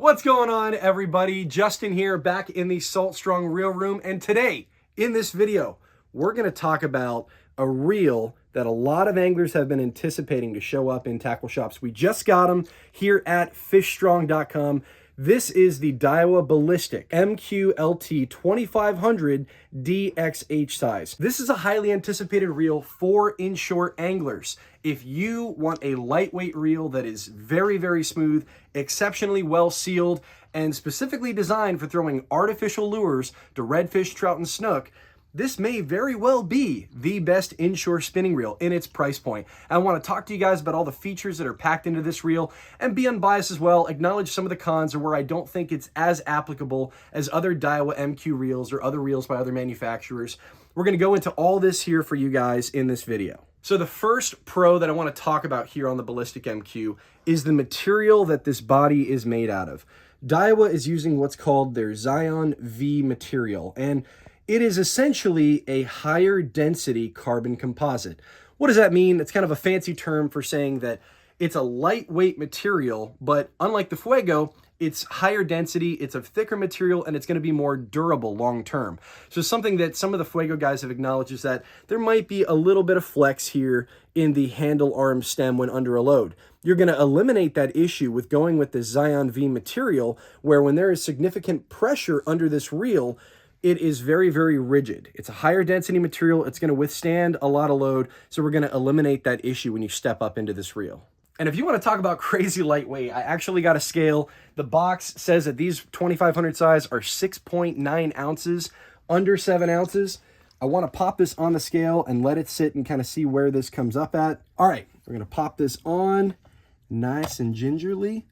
What's going on, everybody? Justin here, back in the Salt Strong Reel Room, and today, in this video, we're going to talk about a reel that a lot of anglers have been anticipating to show up in tackle shops. We just got them here at fishstrong.com. This is the Daiwa Ballistic MQ LT 2500 DXH size. This is a highly anticipated reel for inshore anglers. If you want a lightweight reel that is very, very smooth, exceptionally well sealed, and specifically designed for throwing artificial lures to redfish, trout, and snook, this may very well be the best inshore spinning reel in its price point. I want to talk to you guys about all the features that are packed into this reel and be unbiased as well, acknowledge some of the cons or where I don't think it's as applicable as other Daiwa MQ reels or other reels by other manufacturers. We're going to go into all this here for you guys in this video. So the first pro that I want to talk about here on the Ballistic MQ is the material that this body is made out of. Daiwa is using what's called their Zion V material, and it is essentially a higher density carbon composite. What does that mean? It's kind of a fancy term for saying that it's a lightweight material, but unlike the Fuego, it's higher density, it's a thicker material, and it's going to be more durable long term. So something that some of the Fuego guys have acknowledged is that there might be a little bit of flex here in the handle arm stem when under a load. You're going to eliminate that issue with going with the Zion V material, where when there is significant pressure under this reel, it is very, very rigid. It's a higher density material. It's going to withstand a lot of load. So we're going to eliminate that issue when you step up into this reel. And if you want to talk about crazy lightweight, I actually got a scale. The box says that these 2500 size are 6.9 ounces, under 7 ounces. I want to pop this on the scale and let it sit and kind of see where this comes up at. All right, we're going to pop this on nice and gingerly.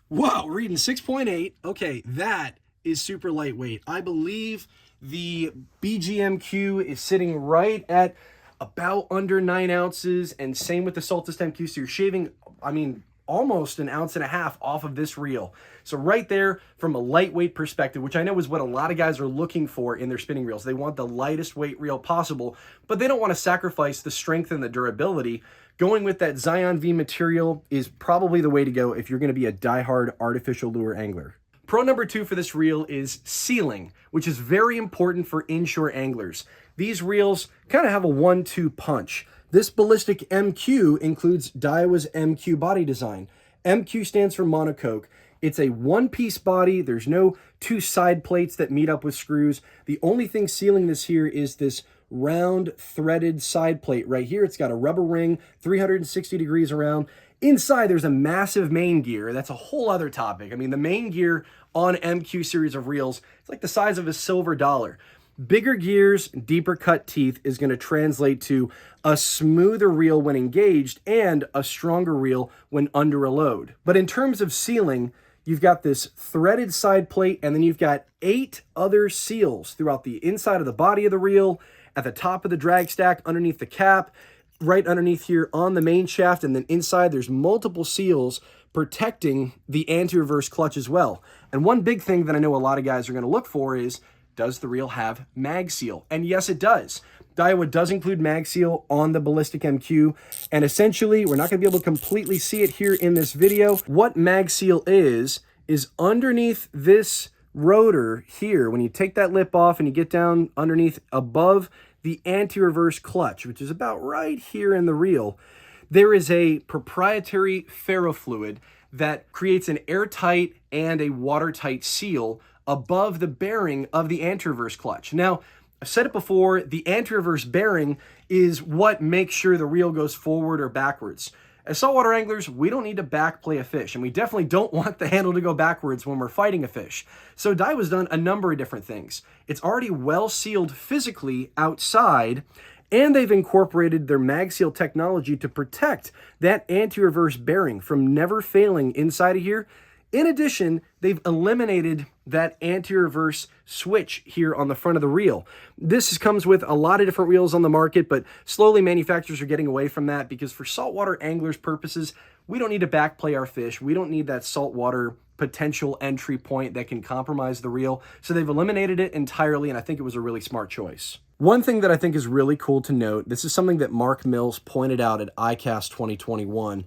Whoa, we're reading 6.8. Okay, that is super lightweight. I believe the BGMQ is sitting right at about under 9 ounces, and same with the Saltist MQ. So you're shaving, I mean, almost 1.5 ounces off of this reel. So right there, from a lightweight perspective, which I know is what a lot of guys are looking for in their spinning reels. They want the lightest weight reel possible, but they don't want to sacrifice the strength and the durability. Going with that Zion V material is probably the way to go if you're going to be a diehard artificial lure angler. Pro number 2 for this reel is sealing, which is very important for inshore anglers. These reels kind of have a 1-2 punch. This Ballistic MQ includes Daiwa's MQ body design. MQ stands for monocoque. It's a one-piece body. There's no 2 side plates that meet up with screws. The only thing sealing this here is this round threaded side plate right here. It's got a rubber ring, 360 degrees around. Inside, there's a massive main gear. That's a whole other topic. I mean, the main gear on MQ series of reels, it's like the size of a silver dollar. Bigger gears, deeper cut teeth is going to translate to a smoother reel when engaged and a stronger reel when under a load. But in terms of sealing, you've got this threaded side plate, and then you've got 8 other seals throughout the inside of the body of the reel, at the top of the drag stack, underneath the cap, right underneath here on the main shaft, and then inside there's multiple seals protecting the anti-reverse clutch as well. And one big thing that I know a lot of guys are going to look for is, does the reel have mag seal? And yes, it does. Daiwa does include mag seal on the Ballistic MQ, and essentially, we're not going to be able to completely see it here in this video. What mag seal is underneath this rotor here, when you take that lip off and you get down underneath above the anti-reverse clutch, which is about right here in the reel, there is a proprietary ferrofluid that creates an airtight and a watertight seal above the bearing of the anti-reverse clutch. Now, I've said it before, the anti-reverse bearing is what makes sure the reel goes forward or backwards. As saltwater anglers, we don't need to backplay a fish, and we definitely don't want the handle to go backwards when we're fighting a fish. So Daiwa's done a number of different things. It's already well sealed physically outside, and they've incorporated their mag seal technology to protect that anti-reverse bearing from never failing inside of here. In addition, they've eliminated that anti-reverse switch here on the front of the reel. This comes with a lot of different reels on the market, but slowly manufacturers are getting away from that because for saltwater anglers' purposes, we don't need to backplay our fish. We don't need that saltwater potential entry point that can compromise the reel. So they've eliminated it entirely, and I think it was a really smart choice. One thing that I think is really cool to note, this is something that Mark Mills pointed out at ICAST 2021.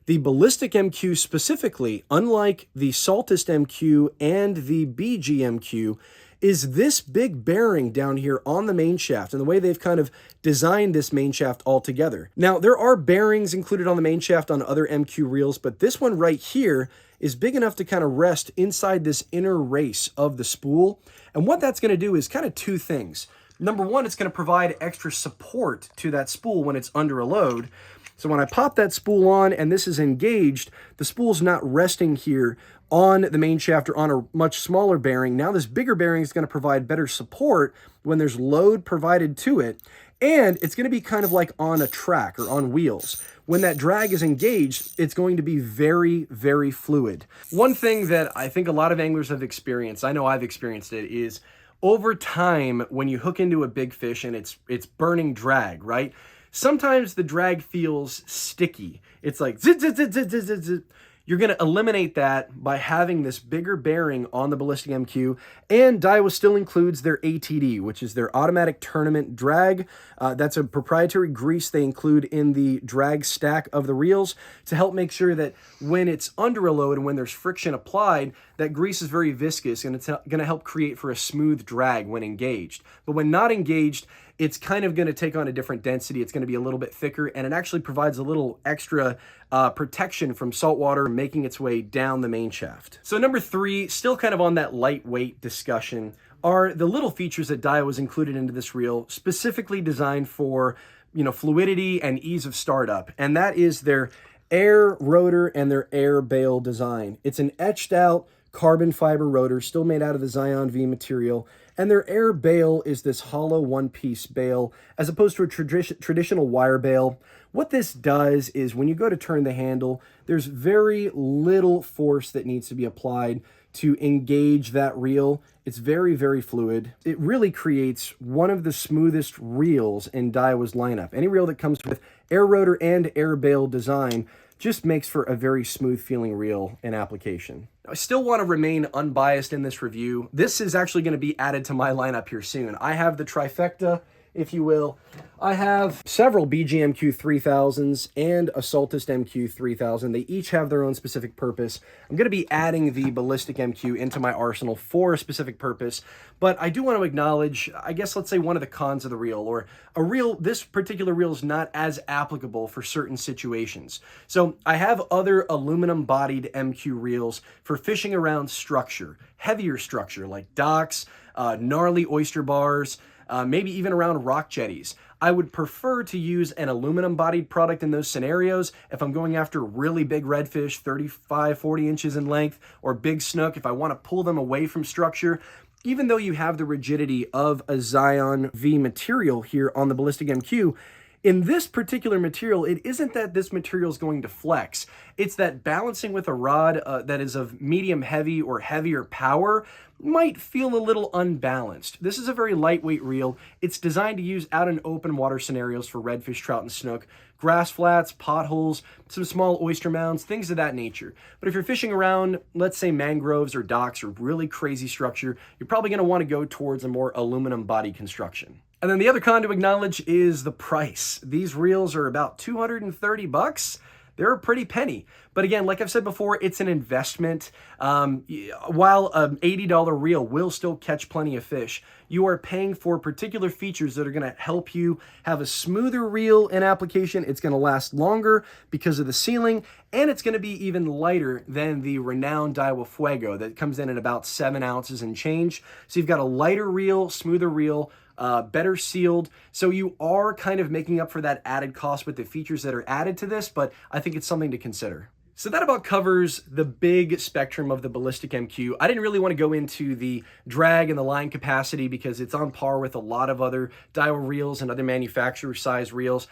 The Ballistic MQ specifically, unlike the Saltist MQ and the BG MQ, is this big bearing down here on the main shaft and the way they've kind of designed this main shaft altogether. Now, there are bearings included on the main shaft on other MQ reels, but this one right here is big enough to kind of rest inside this inner race of the spool. And what that's going to do is kind of two things. Number one, it's going to provide extra support to that spool when it's under a load. So when I pop that spool on and this is engaged, the spool's not resting here on the main shaft or on a much smaller bearing. Now this bigger bearing is going to provide better support when there's load provided to it. And it's going to be kind of like on a track or on wheels. When that drag is engaged, it's going to be very, very fluid. One thing that I think a lot of anglers have experienced, I know I've experienced it, is over time when you hook into a big fish and it's burning drag, right? Sometimes the drag feels sticky. It's like zit, zit, zit, zit, zit, zit, zit. You're going to eliminate that by having this bigger bearing on the Ballistic MQ, and Daiwa still includes their ATD, which is their automatic tournament drag. That's a proprietary grease they include in the drag stack of the reels to help make sure that when it's under a load and when there's friction applied, that grease is very viscous and it's going to help create for a smooth drag when engaged. But when not engaged, it's kind of going to take on a different density. It's going to be a little bit thicker, and it actually provides a little extra protection from saltwater making its way down the main shaft. So number three, still kind of on that lightweight discussion, are the little features that Daiwa was included into this reel, specifically designed for, fluidity and ease of startup. And that is their air rotor and their air bale design. It's an etched out carbon fiber rotor, still made out of the Zion V material. And their air bale is this hollow one-piece bale, as opposed to a traditional wire bale. What this does is when you go to turn the handle, there's very little force that needs to be applied to engage that reel. It's very, very fluid. It really creates one of the smoothest reels in Daiwa's lineup. Any reel that comes with air rotor and air bale design just makes for a very smooth feeling reel in application. I still want to remain unbiased in this review. This is actually going to be added to my lineup here soon. I have the trifecta, if you will. I have several BGMQ 3000s and a Saltist MQ 3000. They each have their own specific purpose. I'm going to be adding the Ballistic MQ into my arsenal for a specific purpose, but I do want to acknowledge, I guess, let's say one of the cons of the reel, or this particular reel is not as applicable for certain situations. So I have other aluminum bodied MQ reels for fishing around structure, heavier structure like docks, gnarly oyster bars, maybe even around rock jetties. I would prefer to use an aluminum bodied product in those scenarios if I'm going after really big redfish, 35, 40 inches in length, or big snook, if I want to pull them away from structure. Even though you have the rigidity of a Zion V material here on the Ballistic MQ, in this particular material, it isn't that this material is going to flex. It's that balancing with a rod that is of medium heavy or heavier power might feel a little unbalanced. This is a very lightweight reel. It's designed to use out in open water scenarios for redfish, trout, and snook, grass flats, potholes, some small oyster mounds, things of that nature. But if you're fishing around, let's say mangroves or docks or really crazy structure, you're probably going to want to go towards a more aluminum body construction. And then the other con to acknowledge is the price. These reels are about $230. They're a pretty penny. But again, like I've said before, it's an investment. While an $80 reel will still catch plenty of fish, you are paying for particular features that are going to help you have a smoother reel in application. It's going to last longer because of the sealing, and it's going to be even lighter than the renowned Daiwa Fuego that comes in at about 7 ounces and change. So you've got a lighter reel, smoother reel, better sealed. So you are kind of making up for that added cost with the features that are added to this, but I think it's something to consider. So that about covers the big spectrum of the Ballistic MQ. I didn't really want to go into the drag and the line capacity because it's on par with a lot of other Daiwa reels and other manufacturer size reels.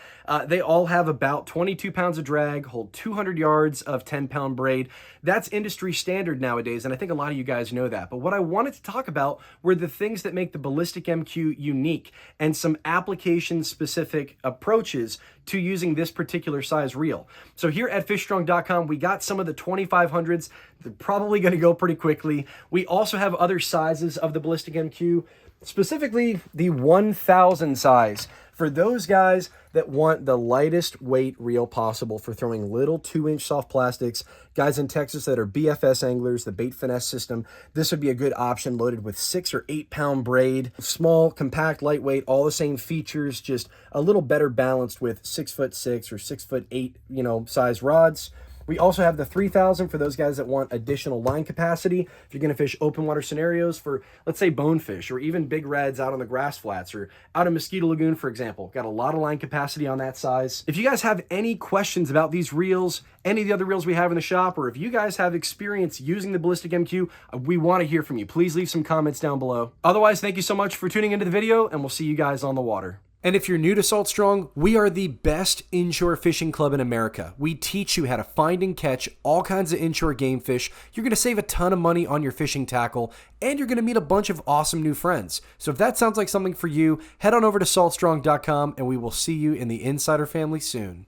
They all have about 22 pounds of drag, hold 200 yards of 10-pound braid. That's industry standard nowadays, and I think a lot of you guys know that. But what I wanted to talk about were the things that make the Ballistic MQ unique and some application-specific approaches to using this particular size reel. So here at fishstrong.com, we got some of the 2500s. They're probably going to go pretty quickly. We also have other sizes of the Ballistic MQ. specifically the 1000 size. For those guys that want the lightest weight reel possible for throwing little 2-inch soft plastics, guys in Texas that are BFS anglers, the bait finesse system, this would be a good option, loaded with 6 or 8 pound braid, small, compact, lightweight, all the same features, just a little better balanced with 6'6" or 6'8", size rods. We also have the 3000 for those guys that want additional line capacity. If you're going to fish open water scenarios for, let's say, bonefish or even big reds out on the grass flats or out in Mosquito Lagoon, for example. Got a lot of line capacity on that size. If you guys have any questions about these reels, any of the other reels we have in the shop, or if you guys have experience using the Ballistic MQ, we want to hear from you. Please leave some comments down below. Otherwise, thank you so much for tuning into the video, and we'll see you guys on the water. And if you're new to Salt Strong, we are the best inshore fishing club in America. We teach you how to find and catch all kinds of inshore game fish. You're going to save a ton of money on your fishing tackle, and you're going to meet a bunch of awesome new friends. So if that sounds like something for you, head on over to saltstrong.com, and we will see you in the Insider family soon.